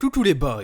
Coucou les boys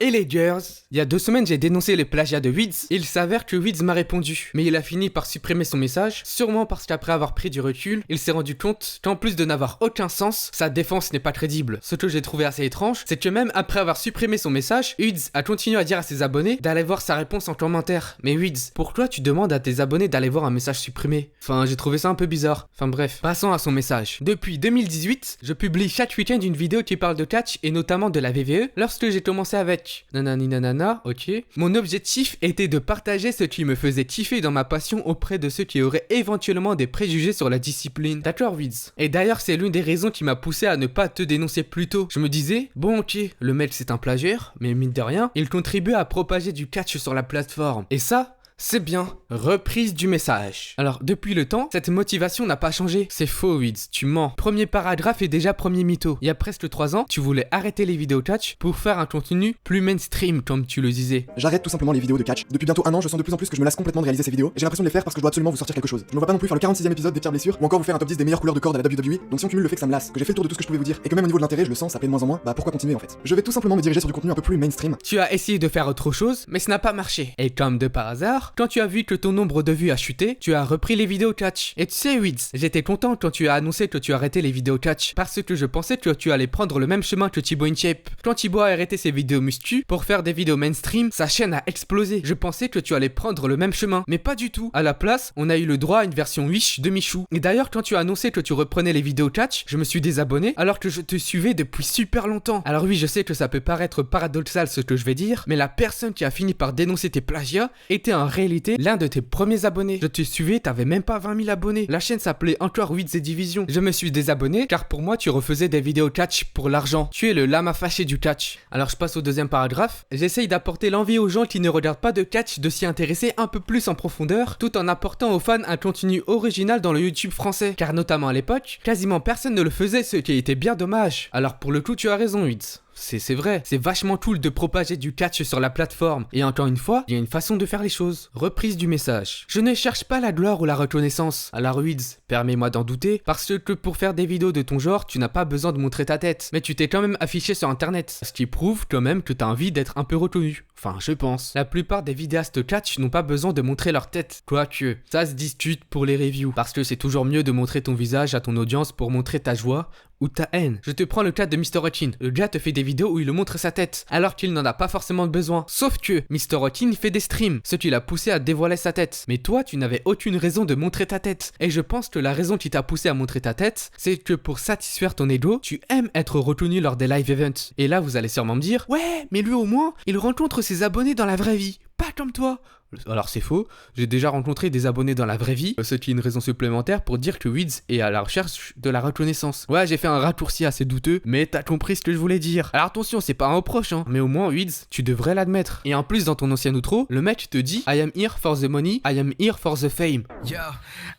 et les girls. Il y a 2 semaines j'ai dénoncé les plagiats de Wiz. Il s'avère que Wiz m'a répondu, mais il a fini par supprimer son message, sûrement parce qu'après avoir pris du recul, il s'est rendu compte qu'en plus de n'avoir aucun sens, sa défense n'est pas crédible. Ce que j'ai trouvé assez étrange, c'est que même après avoir supprimé son message, Wiz a continué à dire à ses abonnés d'aller voir sa réponse en commentaire. Mais Wiz, pourquoi tu demandes à tes abonnés d'aller voir un message supprimé? Enfin, j'ai trouvé ça un peu bizarre. Enfin bref, passons à son message. Depuis 2018, je publie chaque week-end une vidéo qui parle de catch et notamment de la VVE. Lorsque j'ai commencé avec nanani nanana, ok, mon objectif était de partager ce qui me faisait kiffer dans ma passion auprès de ceux qui auraient éventuellement des préjugés sur la discipline. D'accord, Wiz. Et d'ailleurs, c'est l'une des raisons qui m'a poussé à ne pas te dénoncer plus tôt. Je me disais, bon ok, le mec c'est un plagiaire, mais mine de rien, il contribue à propager du catch sur la plateforme. Et ça, c'est bien. Reprise du message. Alors, depuis le temps, cette motivation n'a pas changé. C'est faux, Wiz, tu mens. Premier paragraphe et déjà premier mytho. Il y a presque 3 ans, tu voulais arrêter les vidéos catch pour faire un contenu plus mainstream, comme tu le disais. J'arrête tout simplement les vidéos de catch. Depuis bientôt 1 an, je sens de plus en plus que je me lasse complètement de réaliser ces vidéos. Et j'ai l'impression de les faire parce que je dois absolument vous sortir quelque chose. Je me vois pas non plus faire le 46e épisode des pires blessures ou encore vous faire un top 10 des meilleures couleurs de corde à la WWE. Donc si on cumule le fait que ça me lasse, que j'ai fait le tour de tout ce que je pouvais vous dire et que même au niveau de l'intérêt, je le sens, ça plaît de moins en moins, bah pourquoi continuer en fait? Je vais tout simplement me diriger sur du contenu un peu plus mainstream. Tu as essayé de faire autre chose, mais ça n'a pas marché. Et comme de par hasard, quand tu as vu que ton nombre de vues a chuté, tu as repris les vidéos catch. Et tu sais, Wiz, j'étais content quand tu as annoncé que tu arrêtais les vidéos catch, parce que je pensais que tu allais prendre le même chemin que Thibaut InShape. Quand Thibaut a arrêté ses vidéos muscu pour faire des vidéos mainstream, sa chaîne a explosé. Je pensais que tu allais prendre le même chemin, mais pas du tout. À la place, on a eu le droit à une version Wish de Michou. Et d'ailleurs, quand tu as annoncé que tu reprenais les vidéos catch, je me suis désabonné alors que je te suivais depuis super longtemps. Alors oui, je sais que ça peut paraître paradoxal ce que je vais dire, mais la personne qui a fini par dénoncer tes plagiats était en réalité l'un de tes premiers abonnés. Je te suivais, t'avais même pas 20 000 abonnés. La chaîne s'appelait encore Wiz et Division. Je me suis désabonné car pour moi tu refaisais des vidéos catch pour l'argent. Tu es le lama fâché du catch. Alors je passe au deuxième paragraphe. J'essaye d'apporter l'envie aux gens qui ne regardent pas de catch de s'y intéresser un peu plus en profondeur, tout en apportant aux fans un contenu original dans le YouTube français. Car notamment à l'époque, quasiment personne ne le faisait, ce qui était bien dommage. Alors pour le coup tu as raison, Wiz. C'est vrai, c'est vachement cool de propager du catch sur la plateforme. Et encore une fois, il y a une façon de faire les choses. Reprise du message. Je ne cherche pas la gloire ou la reconnaissance. Alors Wiz, permets-moi d'en douter, parce que pour faire des vidéos de ton genre, tu n'as pas besoin de montrer ta tête. Mais tu t'es quand même affiché sur internet. Ce qui prouve quand même que t'as envie d'être un peu reconnu. Enfin, je pense. La plupart des vidéastes catch n'ont pas besoin de montrer leur tête. Quoique, ça se discute pour les reviews. Parce que c'est toujours mieux de montrer ton visage à ton audience pour montrer ta joie ou ta haine. Je te prends le cas de Mr. Rotin. Le gars te fait des vidéos où il montre sa tête, alors qu'il n'en a pas forcément besoin. Sauf que Mr. Rotin fait des streams, ce qui l'a poussé à dévoiler sa tête. Mais toi, tu n'avais aucune raison de montrer ta tête. Et je pense que la raison qui t'a poussé à montrer ta tête, c'est que pour satisfaire ton ego, tu aimes être reconnu lors des live events. Et là, vous allez sûrement me dire, ouais, mais lui au moins, il rencontre ses abonnés dans la vraie vie. Pas comme toi. Alors c'est faux, j'ai déjà rencontré des abonnés dans la vraie vie, ce qui est une raison supplémentaire pour dire que Wiz est à la recherche de la reconnaissance. Ouais, j'ai fait un raccourci assez douteux, mais t'as compris ce que je voulais dire. Alors attention, c'est pas un reproche, hein, mais au moins Wiz, tu devrais l'admettre. Et en plus, dans ton ancien outro, le mec te dit I am here for the money, I am here for the fame. Yo,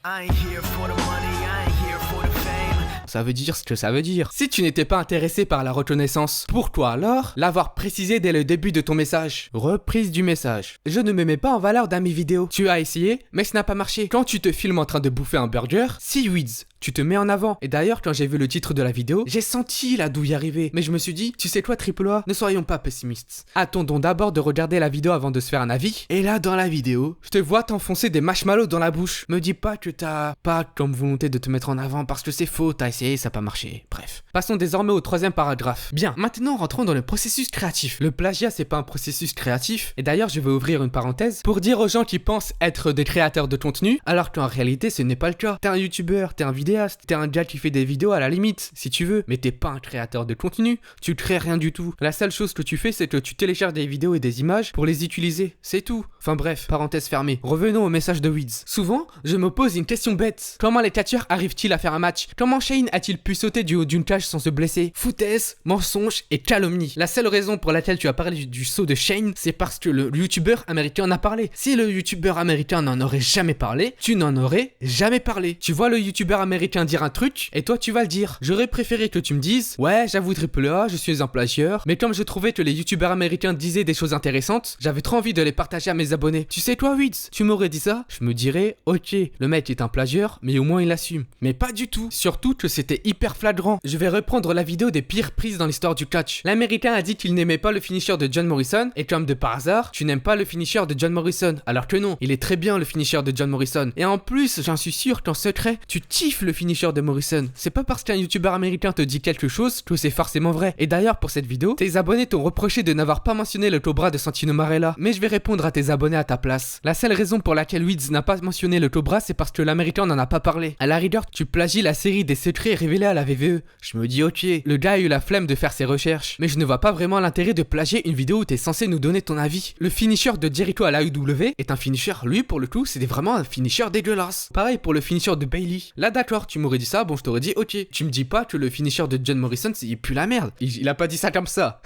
I ain't here for the money, I ain't here for the fame. Ça veut dire ce que ça veut dire. Si tu n'étais pas intéressé par la reconnaissance, pourquoi alors l'avoir précisé dès le début de ton message? Reprise du message. Je ne me mets pas en valeur dans mes vidéos. Tu as essayé, mais ça n'a pas marché. Quand tu te filmes en train de bouffer un burger, si Wiz, tu te mets en avant. Et d'ailleurs, quand j'ai vu le titre de la vidéo, j'ai senti la douille arriver. Mais je me suis dit, tu sais quoi, Triple A, ne soyons pas pessimistes. Attendons d'abord de regarder la vidéo avant de se faire un avis. Et là, dans la vidéo, je te vois t'enfoncer des marshmallows dans la bouche. Me dis pas que t'as pas comme volonté de te mettre en avant parce que c'est faux, t'as essayé, ça n'a pas marché. Bref. Passons désormais au 3e paragraphe. Bien, maintenant rentrons dans le processus créatif. Le plagiat, c'est pas un processus créatif. Et d'ailleurs, je vais ouvrir une parenthèse pour dire aux gens qui pensent être des créateurs de contenu, alors qu'en réalité, ce n'est pas le cas. T'es un youtubeur, t'es un vidéaste, t'es un gars qui fait des vidéos à la limite, si tu veux, mais t'es pas un créateur de contenu, tu crées rien du tout. La seule chose que tu fais, c'est que tu télécharges des vidéos et des images pour les utiliser, c'est tout. Enfin bref, parenthèse fermée. Revenons au message de Wiz. Souvent, je me pose une question bête. Comment les catcheurs arrivent-ils à faire un match? Comment Shane a-t-il pu sauter du haut d'une cage sans se blesser? Foutaise, mensonge et calomnie. La seule raison pour laquelle tu as parlé du saut de Shane, c'est parce que le youtubeur américain en a parlé. Si le youtubeur américain n'en aurait jamais parlé, tu n'en aurais jamais parlé. Tu vois le youtubeur américain dire un truc, et toi tu vas le dire. J'aurais préféré que tu me dises, ouais, j'avoue Triple A, je suis un plagieur, mais comme je trouvais que les youtubeurs américains disaient des choses intéressantes, j'avais trop envie de les partager à mes abonnés. Tu sais toi Wids, tu m'aurais dit ça, je me dirais ok, le mec est un plagieur, mais au moins il assume. Mais pas du tout, surtout que c'était hyper flagrant. Je vais reprendre la vidéo des pires prises dans l'histoire du catch. L'américain a dit qu'il n'aimait pas le finisher de John Morrison, et comme de par hasard, tu n'aimes pas le finisher de John Morrison, alors que non, il est très bien le finisher de John Morrison. Et en plus, j'en suis sûr qu'en secret, tu kiffes le finisher de Morrison. C'est pas parce qu'un youtubeur américain te dit quelque chose que c'est forcément vrai. Et d'ailleurs, pour cette vidéo, tes abonnés t'ont reproché de n'avoir pas mentionné le Cobra de Santino Marella. Mais je vais répondre à tes abonnés à ta place. La seule raison pour laquelle Wids n'a pas mentionné le Cobra, c'est parce que l'américain n'en a pas parlé. À la rigueur, tu plagies la série des secrets révélés à la VVE. Je me dis ok, le gars a eu la flemme de faire ses recherches. Mais je ne vois pas vraiment l'intérêt de plagier une vidéo où t'es censé nous donner ton avis. Le finisher de Jericho à l'AEW est un finisher, lui pour le coup, c'était vraiment un finisher dégueulasse. Pareil pour le finisher de Bayley. Là d'accord, tu m'aurais dit ça, bon je t'aurais dit ok. Tu me dis pas que le finisher de John Morrison, il pue la merde. Il a pas dit ça comme ça.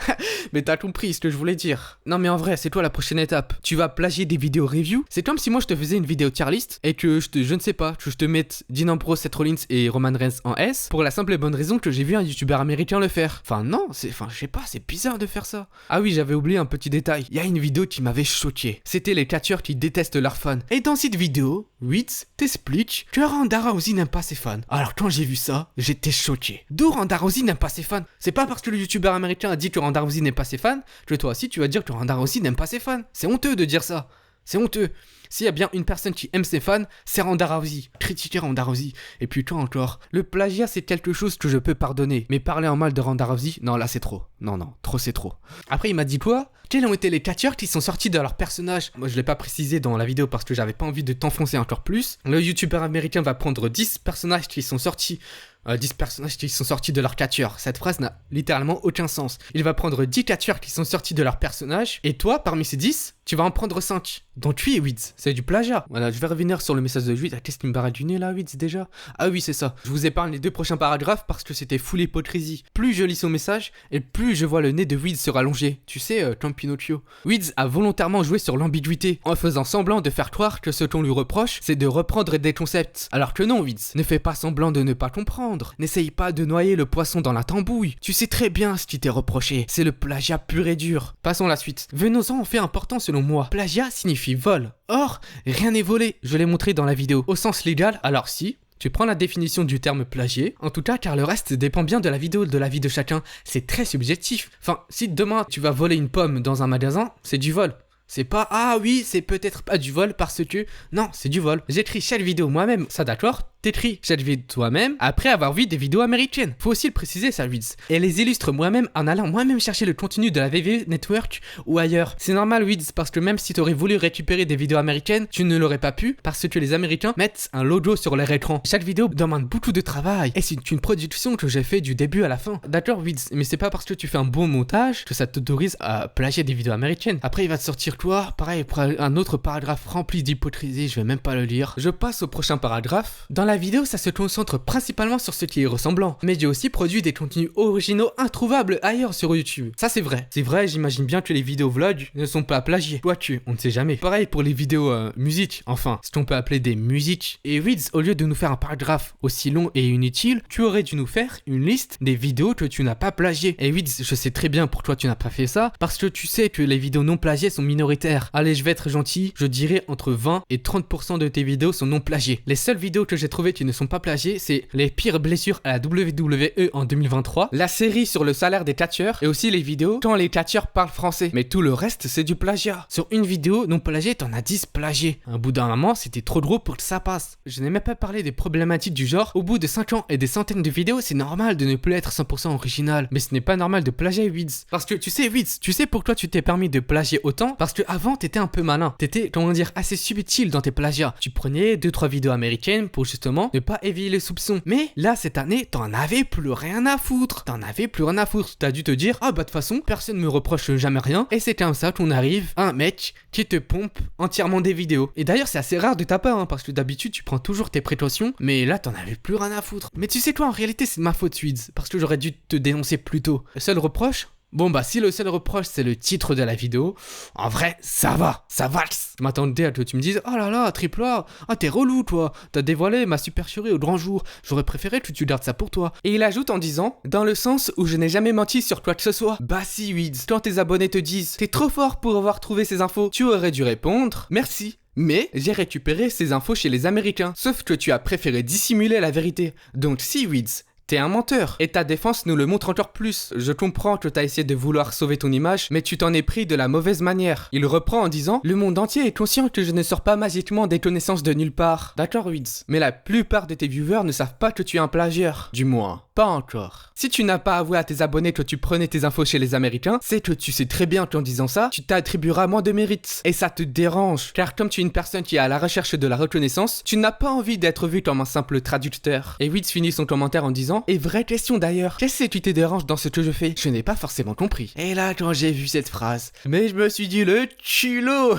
Mais t'as compris ce que je voulais dire. Non mais en vrai, c'est toi la prochaine étape. Tu vas plagier des vidéos review. C'est comme si moi je te faisais une vidéo tier list et que je ne sais pas, que je te mette Dean Ambrose, Seth Rollins et Roman Reigns en S pour la simple et bonne raison que j'ai vu un youtubeur américain le faire. Enfin non, je sais pas, c'est bizarre de faire ça. Ah oui, j'avais oublié un petit détail. Il y a une vidéo qui m'avait choqué. C'était les catcheurs qui détestent leurs fans. Et dans cette vidéo, Wids t'explique que Ronda Rousey n'aime pas ses fans. Alors quand j'ai vu ça, j'étais choqué. D'où Ronda Rousey n'aime pas ses fans? C'est pas parce que le youtubeur américain a dit que Ronda Rousey n'aime pas ses fans que toi aussi tu vas dire que Ronda Rousey n'aime pas ses fans. C'est honteux de dire ça. C'est honteux. S'il y a bien une personne qui aime ses fans, c'est Ronda Rousey. Critiquer Ronda Rousey. Et puis toi encore. Le plagiat c'est quelque chose que je peux pardonner. Mais parler en mal de Ronda Rousey, non là c'est trop. Non, trop c'est trop. Après il m'a dit quoi? Quels ont été les catcheurs qui sont sortis de leur personnage? Moi je l'ai pas précisé dans la vidéo parce que j'avais pas envie de t'enfoncer encore plus. Le youtubeur américain va prendre 10 personnages qui sont sortis. 10 personnages qui sont sortis de leur catcheur. Cette phrase n'a littéralement aucun sens. Il va prendre 10 catcheurs qui sont sortis de leur personnage. Et toi, parmi ces 10, tu vas en prendre 5. Donc oui, Wids, c'est du plagiat. Voilà, je vais revenir sur le message de Wids. Ah, qu'est-ce qui me barre du nez là, Wids, déjà? Ah oui, c'est ça. Je vous épargne les 2 prochains paragraphes parce que c'était full hypocrisie. Plus je lis son message, et plus je vois le nez de Wids se rallonger. Tu sais, comme Pinocchio. Wids a volontairement joué sur l'ambiguïté, en faisant semblant de faire croire que ce qu'on lui reproche, c'est de reprendre des concepts. Alors que non, Wids, ne fais pas semblant de ne pas comprendre. N'essaye pas de noyer le poisson dans la tambouille. Tu sais très bien ce qui t'est reproché. C'est le plagiat pur et dur. Passons à la suite. Venons-en au fait important selon moi. Plagiat signifie vol. Or, rien n'est volé. Je l'ai montré dans la vidéo. Au sens légal, alors si... Tu prends la définition du terme plagier, en tout cas car le reste dépend bien de la vidéo, de la vie de chacun, c'est très subjectif. Enfin, si demain tu vas voler une pomme dans un magasin, c'est du vol. C'est pas, ah oui, c'est peut-être pas du vol parce que... Non, c'est du vol. J'écris chaque vidéo moi-même, ça d'accord? T'écris chaque vidéo toi-même après avoir vu des vidéos américaines. Faut aussi le préciser ça, Wids. Et les illustre moi-même en allant moi-même chercher le contenu de la VVE Network ou ailleurs. C'est normal, Wids, parce que même si t'aurais voulu récupérer des vidéos américaines, tu ne l'aurais pas pu parce que les Américains mettent un logo sur leur écran. Chaque vidéo demande beaucoup de travail et c'est une production que j'ai fait du début à la fin. D'accord, Wids, mais c'est pas parce que tu fais un bon montage que ça t'autorise à plagier des vidéos américaines. Après, il va te sortir quoi? Pareil, un autre paragraphe rempli d'hypocrisie, je vais même pas le lire. Je passe au prochain paragraphe. Dans la vidéo, ça se concentre principalement sur ce qui est ressemblant, mais j'ai aussi produit des contenus originaux introuvables ailleurs sur YouTube. Ça c'est vrai. C'est vrai, j'imagine bien que les vidéos vlogs ne sont pas plagiées. Quoique, on ne sait jamais. Pareil pour les vidéos musique, enfin, ce qu'on peut appeler des musiques. Et Wids, au lieu de nous faire un paragraphe aussi long et inutile, tu aurais dû nous faire une liste des vidéos que tu n'as pas plagiées. Et Wids, je sais très bien pourquoi tu n'as pas fait ça, parce que tu sais que les vidéos non plagiées sont minoritaires. Allez, je vais être gentil, je dirais entre 20 et 30% de tes vidéos sont non plagiées. Les seules vidéos que j'ai trouvées qui ne sont pas plagiées, c'est les pires blessures à la WWE en 2023, la série sur le salaire des catcheurs et aussi les vidéos quand les catcheurs parlent français. Mais tout le reste, c'est du plagiat. Sur une vidéo non plagiée, t'en as 10 plagiés. Un bout d'un moment, c'était trop gros pour que ça passe. Je n'ai même pas parlé des problématiques du genre. Au bout de 5 ans et des centaines de vidéos, c'est normal de ne plus être 100% original. Mais ce n'est pas normal de plagier, Wids. Parce que tu sais, Wids, tu sais pourquoi tu t'es permis de plagier autant? Parce que avant, t'étais un peu malin. T'étais, comment dire, assez subtil dans tes plagiats. Tu prenais 2-3 vidéos américaines pour justement ne pas éveiller les soupçons. Mais là, cette année, t'en avais plus rien à foutre. T'as dû te dire, ah bah de toute façon, personne me reproche jamais rien. Et c'est comme ça qu'on arrive à un mec qui te pompe entièrement des vidéos. Et d'ailleurs, c'est assez rare de ta part, hein, parce que d'habitude, tu prends toujours tes précautions. Mais là, t'en avais plus rien à foutre. Mais tu sais quoi, en réalité, c'est de ma faute, Wids. Parce que j'aurais dû te dénoncer plus tôt. Le seul reproche, Bon bah si le seul reproche c'est le titre de la vidéo, en vrai ça va, ça valse. Je m'attendais à ce que tu me dises, oh là là, triple A, ah t'es relou toi, t'as dévoilé ma supercherie au grand jour, j'aurais préféré que tu gardes ça pour toi. Et il ajoute en disant, dans le sens où je n'ai jamais menti sur quoi que ce soit. Bah si Weeds, quand tes abonnés te disent, t'es trop fort pour avoir trouvé ces infos, tu aurais dû répondre, merci. Mais j'ai récupéré ces infos chez les Américains, sauf que tu as préféré dissimuler la vérité. Donc si Weeds, t'es un menteur, et ta défense nous le montre encore plus. Je comprends que t'as essayé de vouloir sauver ton image, mais tu t'en es pris de la mauvaise manière. Il reprend en disant, le monde entier est conscient que je ne sors pas magiquement des connaissances de nulle part. D'accord Weeds, mais la plupart de tes viewers ne savent pas que tu es un plagieur. Du moins, pas encore. Si tu n'as pas avoué à tes abonnés que tu prenais tes infos chez les Américains, c'est que tu sais très bien qu'en disant ça, tu t'attribueras moins de mérite. Et ça te dérange, car comme tu es une personne qui est à la recherche de la reconnaissance, tu n'as pas envie d'être vu comme un simple traducteur. Et Weeds finit son commentaire en disant, et vraie question d'ailleurs, qu'est-ce qui te dérange dans ce que je fais? Je n'ai pas forcément compris. Et là, quand j'ai vu cette phrase, mais je me suis dit, le culot.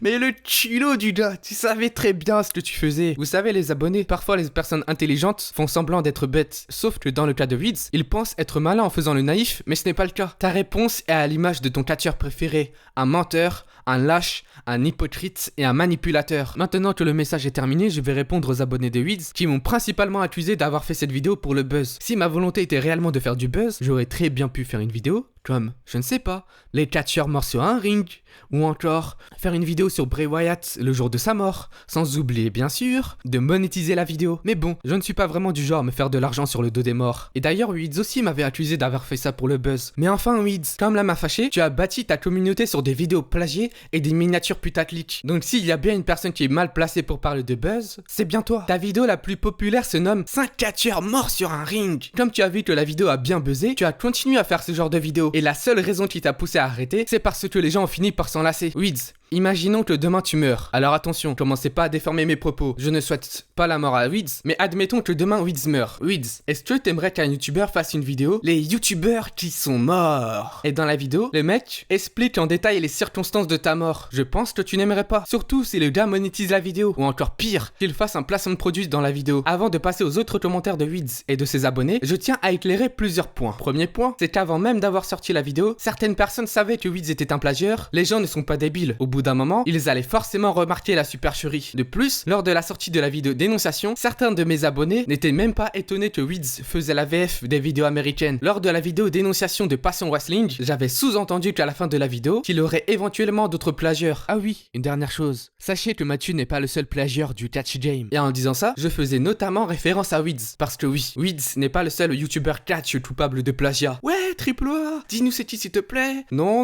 Mais le culot du gars, tu savais très bien ce que tu faisais. Vous savez les abonnés, parfois les personnes intelligentes font semblant d'être bêtes. Sauf que dans le cas de Weeds, ils pensent être malins en faisant le naïf, mais ce n'est pas le cas. Ta réponse est à l'image de ton catcheur préféré. Un menteur, un lâche, un hypocrite et un manipulateur. Maintenant que le message est terminé, je vais répondre aux abonnés de Weeds qui m'ont principalement accusé d'avoir fait cette vidéo pour le buzz. Si ma volonté était réellement de faire du buzz, j'aurais très bien pu faire une vidéo comme, je ne sais pas, les catcheurs morts sur un ring, ou encore faire une vidéo sur Bray Wyatt le jour de sa mort, sans oublier bien sûr de monétiser la vidéo. Mais bon, je ne suis pas vraiment du genre à me faire de l'argent sur le dos des morts. Et d'ailleurs Weeds aussi m'avait accusé d'avoir fait ça pour le buzz. Mais enfin Weeds, comme là m'a fâché, tu as bâti ta communauté sur des vidéos plagiées et des miniatures putaclic. Donc s'il y a bien une personne qui est mal placée pour parler de buzz, c'est bien toi. Ta vidéo la plus populaire se nomme 5 catcheurs morts sur un ring. Comme tu as vu que la vidéo a bien buzzé, tu as continué à faire ce genre de vidéo. Et la seule raison qui t'a poussé à arrêter, c'est parce que les gens ont fini par s'enlacer. Weeds, imaginons que demain tu meurs. Alors attention, commencez pas à déformer mes propos. Je ne souhaite pas la mort à Weeds, mais admettons que demain Weeds meurt. Weeds, est-ce que t'aimerais qu'un youtubeur fasse une vidéo les youtubeurs qui sont morts? Et dans la vidéo, le mec explique en détail les circonstances de ta mort. Je pense que tu n'aimerais pas. Surtout si le gars monétise la vidéo. Ou encore pire, qu'il fasse un placement de produit dans la vidéo. Avant de passer aux autres commentaires de Weeds et de ses abonnés, je tiens à éclairer plusieurs points. Premier point, c'est qu'avant même d'avoir sorti la vidéo, certaines personnes savaient que Weeds était un plagieur. Les gens ne sont pas débiles. Au bout d'un moment, ils allaient forcément remarquer la supercherie. De plus, lors de la sortie de la vidéo dénonciation, certains de mes abonnés n'étaient même pas étonnés que Weeds faisait la VF des vidéos américaines. Lors de la vidéo dénonciation de Passion Wrestling, j'avais sous-entendu qu'à la fin de la vidéo, qu'il aurait éventuellement d'autres plagieurs. Ah oui, une dernière chose. Sachez que Mathieu n'est pas le seul plagieur du catch game. Et en disant ça, je faisais notamment référence à Weeds. Parce que oui, Weeds n'est pas le seul youtubeur catch coupable de plagiat. Ouais, triple A, dis-nous c'est qui s'il te plaît. Non.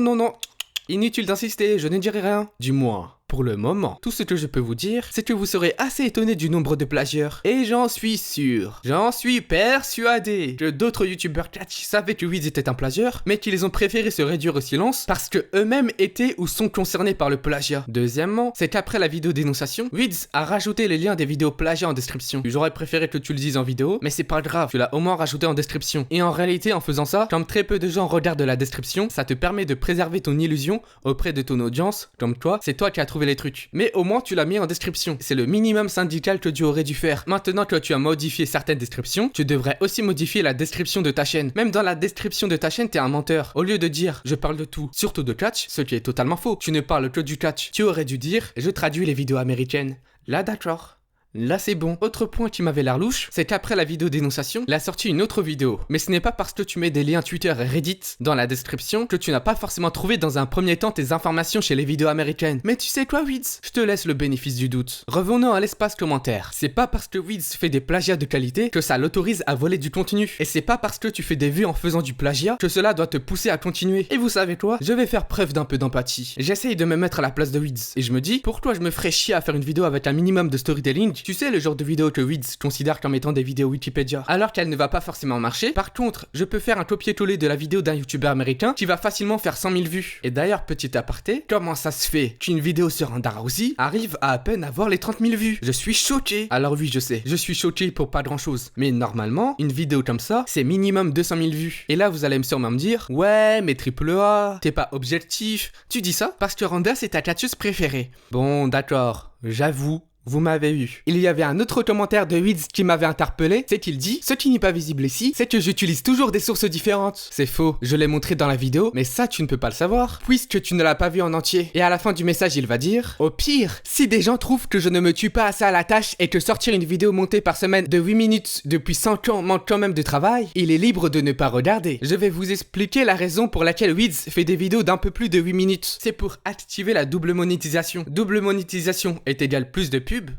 Inutile d'insister, je ne dirai rien. Du moins, pour le moment. Tout ce que je peux vous dire, c'est que vous serez assez étonné du nombre de plagieurs. Et j'en suis sûr, j'en suis persuadé que d'autres youtubeurs catch savaient que Weeds était un plagieur, mais qu'ils ont préféré se réduire au silence parce que eux-mêmes étaient ou sont concernés par le plagiat. Deuxièmement, c'est qu'après la vidéo dénonciation, Weeds a rajouté les liens des vidéos plagiat en description. J'aurais préféré que tu le dises en vidéo, mais c'est pas grave, tu l'as au moins rajouté en description. Et en réalité, en faisant ça, comme très peu de gens regardent la description, ça te permet de préserver ton illusion auprès de ton audience, comme toi, c'est toi qui as trouvé les trucs. Mais au moins tu l'as mis en description. C'est le minimum syndical que tu aurais dû faire. Maintenant que tu as modifié certaines descriptions, tu devrais aussi modifier la description de ta chaîne. Même dans la description de ta chaîne, t'es un menteur. Au lieu de dire je parle de tout, surtout de catch, ce qui est totalement faux. Tu ne parles que du catch. Tu aurais dû dire je traduis les vidéos américaines. Là d'accord. Là c'est bon. Autre point qui m'avait l'air louche, c'est qu'après la vidéo dénonciation, il a sorti une autre vidéo. Mais ce n'est pas parce que tu mets des liens Twitter et Reddit dans la description que tu n'as pas forcément trouvé dans un premier temps tes informations chez les vidéos américaines. Mais tu sais quoi Weeds? Je te laisse le bénéfice du doute. Revenons à l'espace commentaire. C'est pas parce que Weeds fait des plagiats de qualité que ça l'autorise à voler du contenu. Et c'est pas parce que tu fais des vues en faisant du plagiat que cela doit te pousser à continuer. Et vous savez quoi? Je vais faire preuve d'un peu d'empathie. J'essaye de me mettre à la place de Weeds. Et je me dis, pourquoi je me ferais chier à faire une vidéo avec un minimum de storytelling? Tu sais le genre de vidéo que Weeds considère comme étant des vidéos Wikipédia, alors qu'elle ne va pas forcément marcher. Par contre, je peux faire un copier-coller de la vidéo d'un youtubeur américain qui va facilement faire 100 000 vues. Et d'ailleurs, petit aparté, comment ça se fait qu'une vidéo sur un Rousey arrive à peine avoir les 30 000 vues? Je suis choqué. Alors oui, je sais, je suis choqué pour pas grand chose. Mais normalement, une vidéo comme ça, c'est minimum 200 000 vues. Et là, vous allez sûrement me dire, ouais, mais triple A, t'es pas objectif. Tu dis ça parce que Randa, c'est ta catcheuse préférée. Bon, d'accord, j'avoue. vous m'avez eu. Il y avait un autre commentaire de Wiz qui m'avait interpellé, c'est qu'il dit « Ce qui n'est pas visible ici, c'est que j'utilise toujours des sources différentes. » C'est faux, je l'ai montré dans la vidéo, mais ça tu ne peux pas le savoir, puisque tu ne l'as pas vu en entier. Et à la fin du message, il va dire « Au pire, si des gens trouvent que je ne me tue pas assez à la tâche et que sortir une vidéo montée par semaine de 8 minutes depuis 100 ans manque quand même de travail, il est libre de ne pas regarder. » Je vais vous expliquer la raison pour laquelle Wiz fait des vidéos d'un peu plus de 8 minutes. C'est pour activer la double monétisation. Double monétisation est égal plus de pub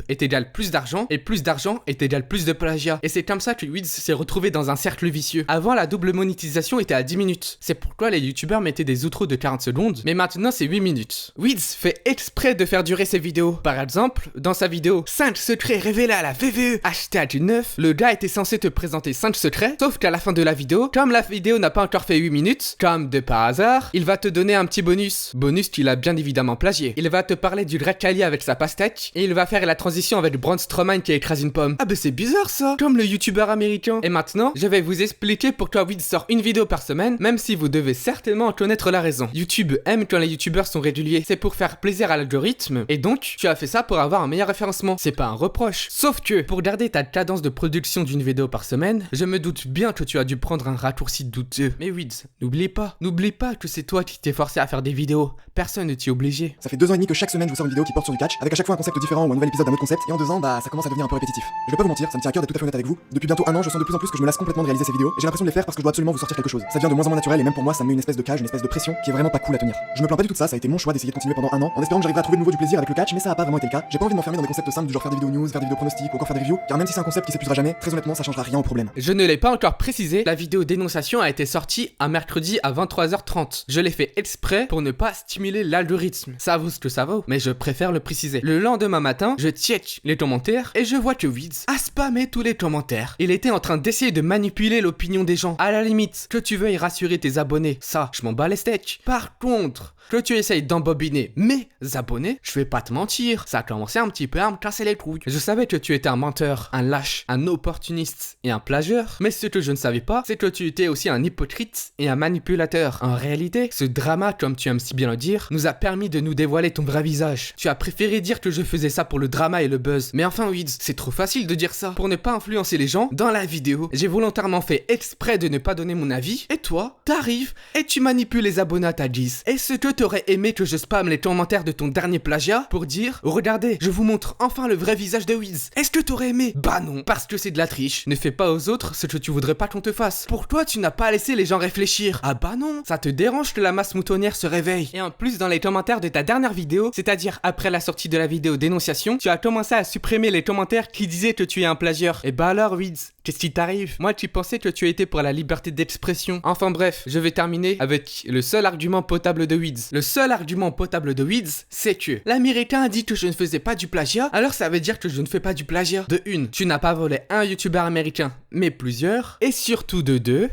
est égal plus d'argent, et plus d'argent est égal plus de plagiat. Et c'est comme ça que Wiz s'est retrouvé dans un cercle vicieux. Avant, la double monétisation était à 10 minutes. C'est pourquoi les youtubeurs mettaient des outros de 40 secondes, mais maintenant c'est 8 minutes. Wiz fait exprès de faire durer ses vidéos. Par exemple, dans sa vidéo 5 secrets révélés à la VVE achetés à du neuf, le gars était censé te présenter 5 secrets, sauf qu'à la fin de la vidéo, comme la vidéo n'a pas encore fait 8 minutes, comme de par hasard, il va te donner un petit bonus. Bonus qu'il a bien évidemment plagié. Il va te parler du Drake Kali avec sa pastèque, et il va faire la transition avec Braun Strowman qui écrase une pomme. Ah bah c'est bizarre ça, comme le youtubeur américain. Et maintenant, je vais vous expliquer pourquoi Wiz sort une vidéo par semaine, même si vous devez certainement en connaître la raison. YouTube aime quand les youtubeurs sont réguliers, c'est pour faire plaisir à l'algorithme, et donc tu as fait ça pour avoir un meilleur référencement. C'est pas un reproche. Sauf que, pour garder ta cadence de production d'une vidéo par semaine, je me doute bien que tu as dû prendre un raccourci douteux. Mais Wiz, n'oublie pas que c'est toi qui t'es forcé à faire des vidéos. Personne ne t'y a obligé. Ça fait 2 ans et demi que chaque semaine je vous sors une vidéo qui porte sur du catch, avec à chaque fois un concept différent ou un nouvel épisode d'un autre concept, et en 2 ans, bah ça commence à devenir un peu répétitif. Je vais pas vous mentir, ça me tient à cœur d'être tout à fait honnête avec vous. Depuis bientôt 1 an, je sens de plus en plus que je me lasse complètement de réaliser ces vidéos, et j'ai l'impression de les faire parce que je dois absolument vous sortir quelque chose. Ça devient de moins en moins naturel, et même pour moi, ça me met une espèce de cage, une espèce de pression qui est vraiment pas cool à tenir. Je me plains pas du tout de ça, ça a été mon choix d'essayer de continuer pendant 1 an, en espérant que j'arriverai à trouver de nouveau du plaisir avec le catch, mais ça a pas vraiment été le cas. J'ai pas envie de m'enfermer dans des concepts simples du genre faire des vidéos news, faire des vidéos pronostics ou encore faire des reviews, car même si c'est un concept qui s'épuisera jamais, très honnêtement, ça changera rien au problème. Je ne l'ai pas encore précisé, la vidéo dénonciation a été sortie un mercredi à 23h30. Je l'ai fait exprès pour ne pas stimuler l'algorithme. Ça vaut ce que ça vaut, mais je préfère le préciser. Le lendemain matin, je check les commentaires et je vois que Wiz a spammé tous les commentaires. Il était en train d'essayer de manipuler l'opinion des gens. À la limite, que tu veuilles rassurer tes abonnés, ça, je m'en bats les steaks. Par contre, que tu essayes d'embobiner mes abonnés, je vais pas te mentir, ça a commencé un petit peu à me casser les couilles. Je savais que tu étais un menteur, un lâche, un opportuniste et un plagieur, mais ce que je ne savais pas, c'est que tu étais aussi un hypocrite et un manipulateur. En réalité, ce drama, comme tu aimes si bien le dire, nous a permis de nous dévoiler ton vrai visage. Tu as préféré dire que je faisais ça pour le drama et le buzz. Mais enfin Wiz, c'est trop facile de dire ça. Pour ne pas influencer les gens, dans la vidéo, j'ai volontairement fait exprès de ne pas donner mon avis, et toi, t'arrives et tu manipules les abonnés à ta guise. Est-ce que t'aurais aimé que je spamme les commentaires de ton dernier plagiat pour dire « Regardez, je vous montre enfin le vrai visage de Wiz ». Est-ce que t'aurais aimé? Bah non, parce que c'est de la triche. Ne fais pas aux autres ce que tu voudrais pas qu'on te fasse. Pour toi, tu n'as pas laissé les gens réfléchir. Ah bah non, ça te dérange que la masse moutonnière se réveille. Et en plus, dans les commentaires de ta dernière vidéo, c'est-à-dire après la sortie de la vidéo dénonciation, tu as commencé à supprimer les commentaires qui disaient que tu es un plagieur. Et bah alors Wiz, qu'est-ce qui t'arrive? Moi, tu pensais que tu étais pour la liberté d'expression. Enfin bref, je vais terminer avec le seul argument potable de Wiz. Le seul argument potable de Wiz, c'est que l'américain a dit que je ne faisais pas du plagiat, alors ça veut dire que je ne fais pas du plagiat. De une, tu n'as pas volé un youtubeur américain, mais plusieurs. Et surtout de deux...